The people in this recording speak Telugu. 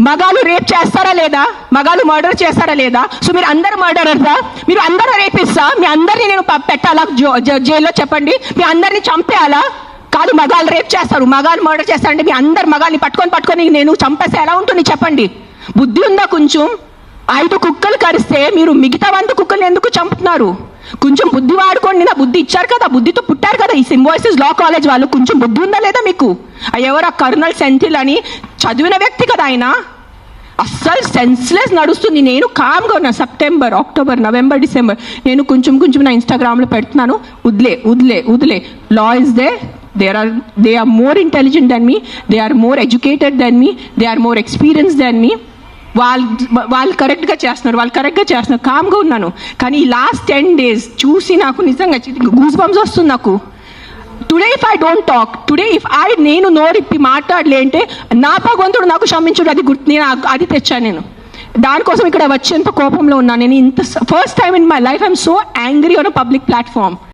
మగాళ్ళు రేప్ చేస్తారా లేదా, మగాళ్ళు మర్డర్ చేస్తారా లేదా? సో మీరు అందరు మర్డరర్సా, మీరు అందరూ రేపిస్తా, మీ అందరినీ నేను పెట్టాలా జైల్లో చెప్పండి? మీ అందరినీ చంపేయాలా? కాదు, మగాళ్ళు రేప్ చేస్తారు, మగాళ్ళు మర్డర్ చేస్తారంటే మీ అందరు మగాళ్ళని పట్టుకొని నేను చంపేస్తే ఎలా ఉంటుంది చెప్పండి? బుద్ధి ఉందా కొంచెం? 5 కుక్కలు కరిస్తే మీరు మిగతా 100 కుక్కల్ని ఎందుకు చంపుతున్నారు? కొంచెం బుద్ధి వాడుకోండి. నా బుద్ధి ఇచ్చారు కదా, బుద్ధితో పుట్టారు కదా ఈ సింబాయిసిస్ లా కాలేజ్ వాళ్ళు. కొంచెం బుద్ధి ఉందా లేదా మీకు? ఎవరు ఆ కర్నల్ సెంథిల్ అని చదివిన వ్యక్తి కదా ఆయన. అస్సలు సెన్స్లెస్ నడుస్తుంది. నేను కామ్గా ఉన్నా. సెప్టెంబర్, అక్టోబర్, నవంబర్, డిసెంబర్ నేను కొంచెం నా ఇన్స్టాగ్రామ్లో పెడుతున్నాను. వదిలే law is they. They are more intelligent than me, they are more educated than me, they are more experienced than me. వాళ్ళు కరెక్ట్గా చేస్తున్నారు, కామ్గా ఉన్నాను. కానీ ఈ లాస్ట్ 10 days చూసి నాకు నిజంగా గూస్ బంప్స్ వస్తుంది నాకు. Today if I don't talk, నేను నోరిప్పి మాట్లాడలే అంటే నా భగవంతుడు నాకు క్షమించుడు, అది నేను అది తెచ్చాను. నేను దానికోసం ఇక్కడ వచ్చేంత కోపంలో ఉన్నాను. నేను first time in my life I'm so angry on a public platform.